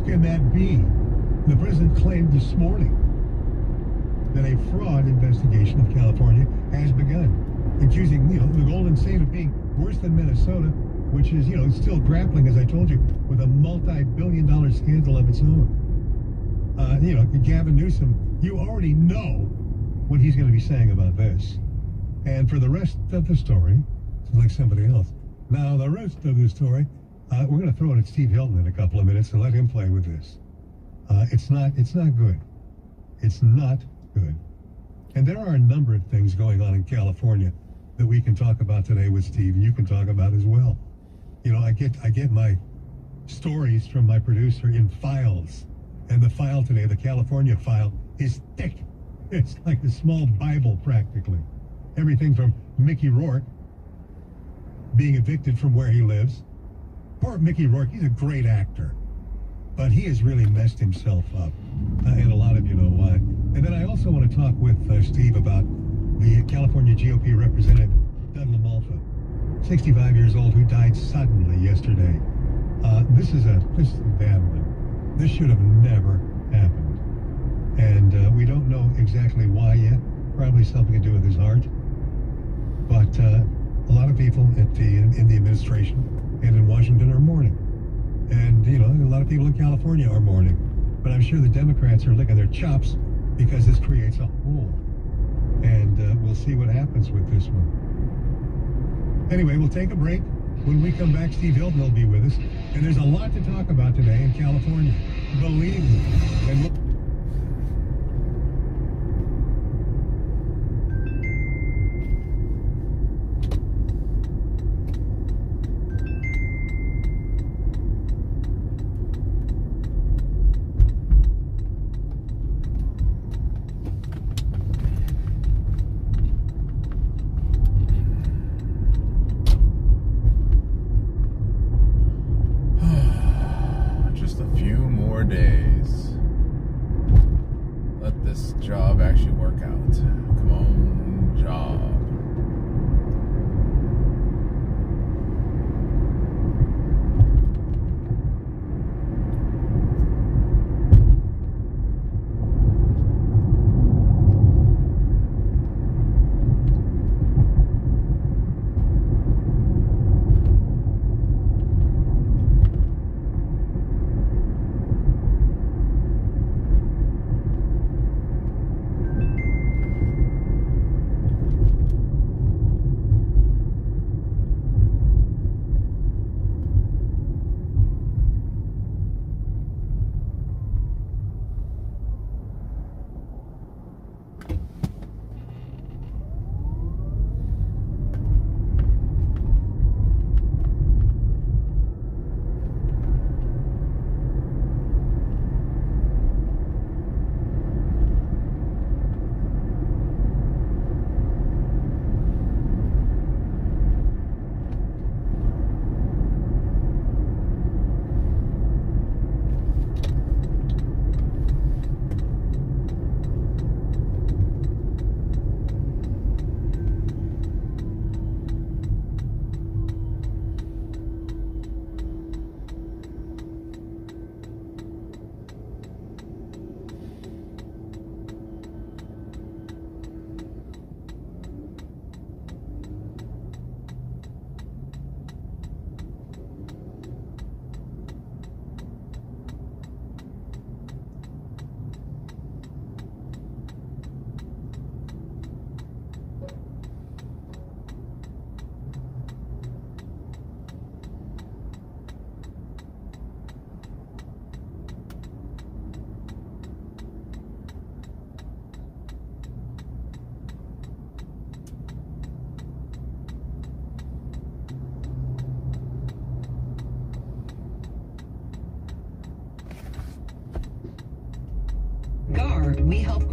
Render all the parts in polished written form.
can that be? The president claimed this morning that a fraud investigation of California has begun, accusing, the Golden State of being worse than Minnesota, which is, still grappling, as I told you, with a multi-billion-dollar scandal of its own. Gavin Newsom, you already know what he's going to be saying about this. And for the rest of the story, it's like somebody else. Now, the rest of the story, we're going to throw it at Steve Hilton in a couple of minutes and let him play with this. It's not good. It's not good. And there are a number of things going on in California that we can talk about today with Steve, and you can talk about as well. I get my stories from my producer in files, and the file today, the California file, is thick. It's like a small Bible, practically. Everything from Mickey Rourke being evicted from where he lives. Poor Mickey Rourke, he's a great actor, but he has really messed himself up, and a lot of you know why. And then I also want to talk with Steve about the California GOP representative, Doug LaMalfa, 65 years old, who died suddenly yesterday. This is a bad one. This should have never happened. And we don't know exactly why yet. Probably something to do with his heart. But a lot of people in the administration and in Washington are mourning. And, a lot of people in California are mourning. But I'm sure the Democrats are licking their chops because this creates a hole. And we'll see what happens with this one. Anyway, we'll take a break. When we come back, Steve Hilton will be with us. And there's a lot to talk about today in California. Believe me. And we help.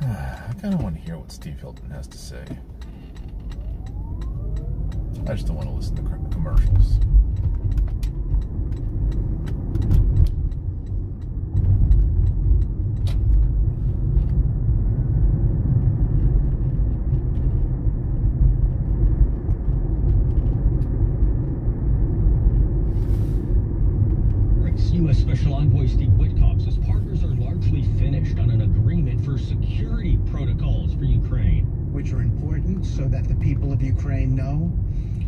I kind of want to hear what Steve Hilton has to say. I just don't want to listen to commercials. important so that the people of Ukraine know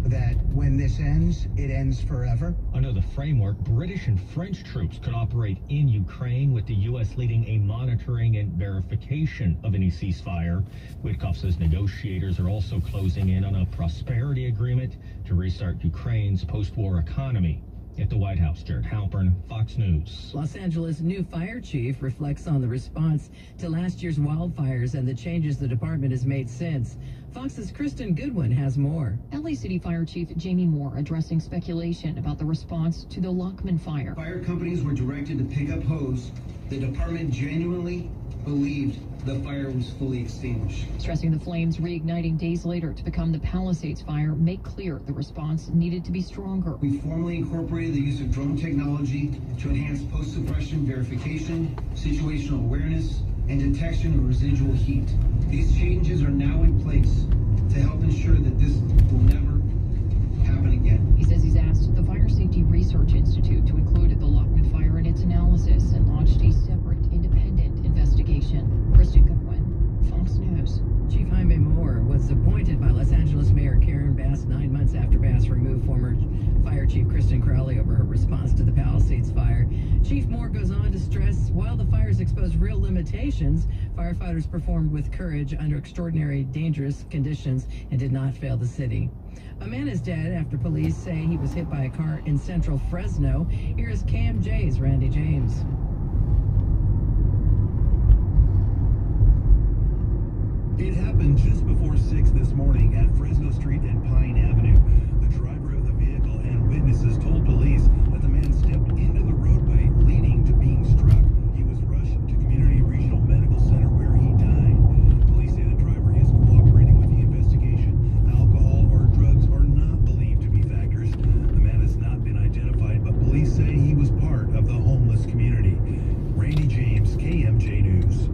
that when this ends, it ends forever. Under the framework, British and French troops could operate in Ukraine, with the U.S. leading a monitoring and verification of any ceasefire. Witkoff says negotiators are also closing in on a prosperity agreement to restart Ukraine's post-war economy. At the White House, Jared Halpern, Fox News. Los Angeles' new fire chief reflects on the response to last year's wildfires and the changes the department has made since. Fox's Kristen Goodwin has more. LA City Fire Chief Jamie Moore addressing speculation about the response to the Lockman fire. Fire companies were directed to pick up hose. The department genuinely believed the fire was fully extinguished. Stressing the flames reigniting days later to become the Palisades fire make clear the response needed to be stronger. We formally incorporated the use of drone technology to enhance post-suppression verification, situational awareness, and detection of residual heat. These changes are now in place to help ensure that this will never happen again. He says he's asked the Fire Safety Research Institute to include the Lockman fire in its analysis and launched a separate independent investigation. Kristen Goodwin, Fox News. Chief Jaime Moore was appointed by Los Angeles Mayor Karen Bass 9 months after Bass removed former Fire Chief Kristen Crowley over her response to the Palisades fire. Chief Moore goes on to stress, while the fires exposed real limitations, firefighters performed with courage under extraordinary dangerous conditions and did not fail the city. A man is dead after police say he was hit by a car in central Fresno. Here is KMJ's Randy James. It happened just before 6 this morning at Fresno Street and Pine Avenue. The driver of the vehicle and witnesses told police that the man stepped into the roadway leading to being struck. He was rushed to Community Regional Medical Center where he died. Police say the driver is cooperating with the investigation. Alcohol or drugs are not believed to be factors. The man has not been identified, but police say he was part of the homeless community. Randy James, KMJ News.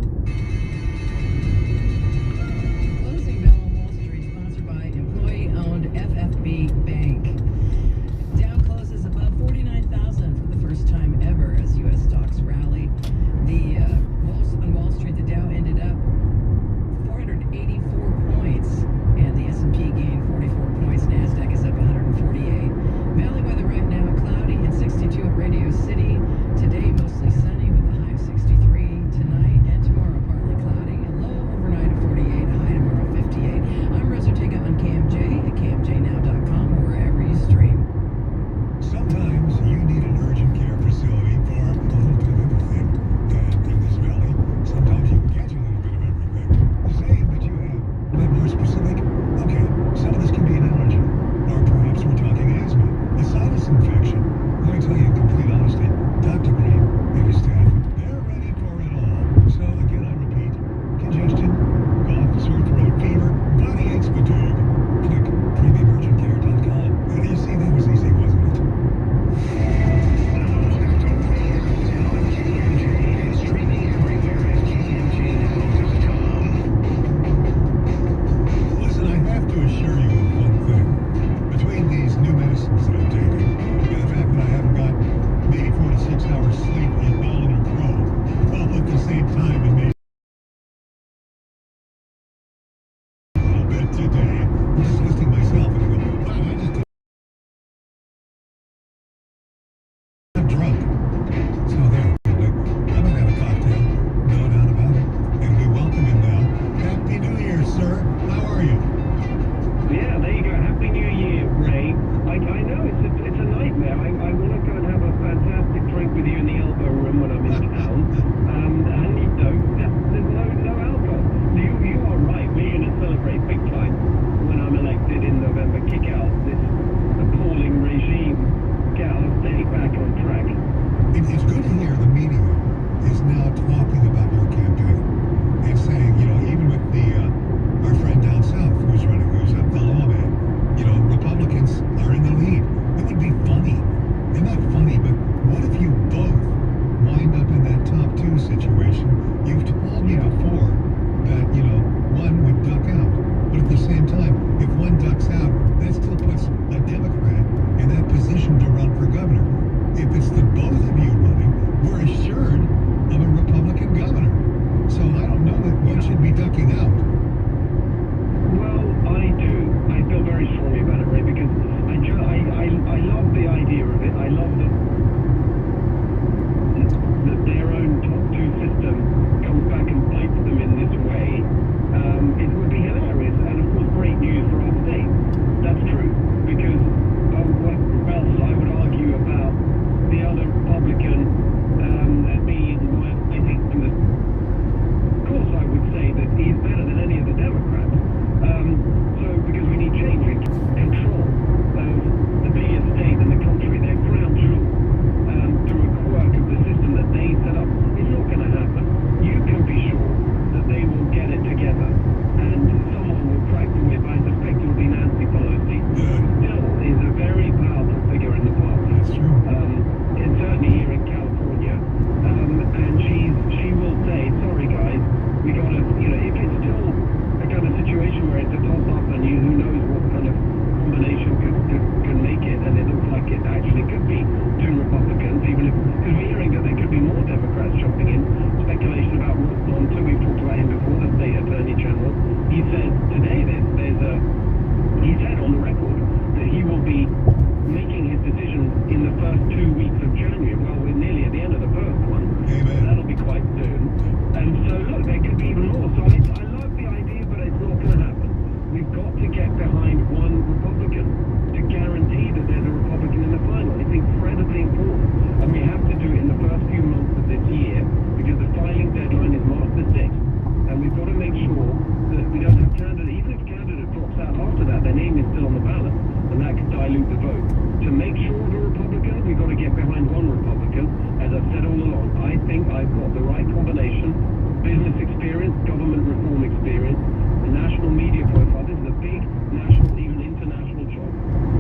dilute the vote. To make sure of a Republican, we've got to get behind one Republican. As I've said all along, I think I've got the right combination: business experience, government reform experience, a national media profile. This is a big national, even international job,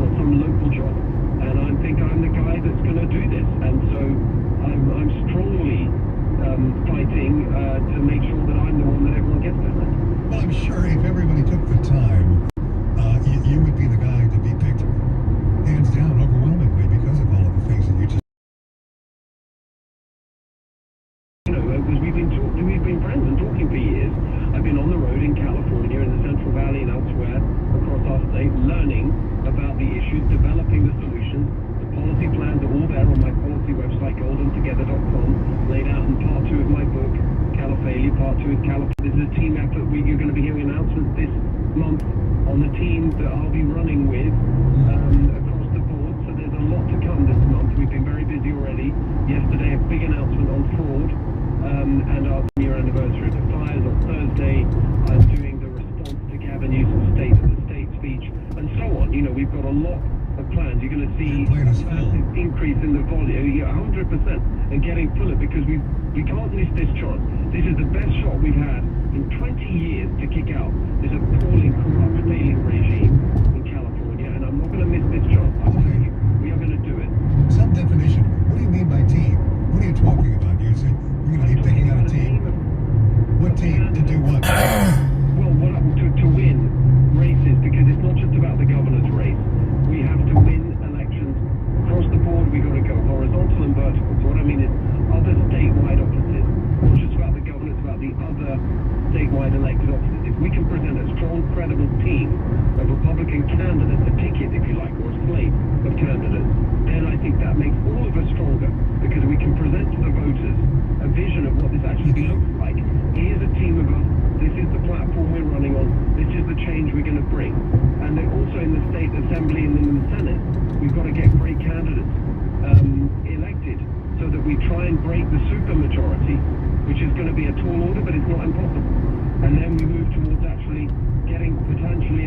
not some local job. And I think I'm the guy that's going to do this. And so I'm strongly fighting to make sure that I'm the one that everyone gets behind. Well, I'm sure if everybody took the time, you would be the guy to be picked hands down overwhelmingly because of all of the things that you just... You know, because we've been friends and talking for years. I've been on the road in California, in the Central Valley and elsewhere across our state, learning about the issues, developing the solutions. The policy plans are all there on my policy website, goldentogether.com, laid out in part 2 of my book, Califalia, part 2 is Califalia. This is a team effort. You're going to be hearing announcements this month on the team that I'll be running with across the board. So there's a lot to come this month. We've been very busy already. Yesterday, a big announcement on fraud and our 10-year anniversary of the fires. On Thursday, I'm doing the response to Gavin Newsom's State of the State speech, and so on. You know, we've got a lot of plans. You're going to see a massive increase in the volume, 100%, and getting fuller, because we can't miss this chance. This is the best shot we've had in 20 years to kick out this appalling, corrupt, failing regime in California, and I'm not going to miss this chance. I tell you, we are going to do it. Some definition. What do you mean by team? What are you talking about? You're saying we're going to be picking out a team. What team to do what? Well, to win races, because it's not just about the governor's race. We have to win elections across the board. We've got to go horizontal and vertical. So what I mean is other statewide offices, not just about the governor, it's about the other statewide elected offices. If we can present a strong, credible team of Republican candidates, a ticket, if you like, or a slate of candidates, then I think that makes all of us stronger, because we can present to the voters a vision of what this actually looks like. Here's a team of us. This is the platform we're running on. This is the change we're going to bring. And then also in the state assembly and in the Senate, we've got to get great candidates elected so that we try and break the supermajority, which is going to be a tall order, but it's not impossible. And then we move towards actually getting potentially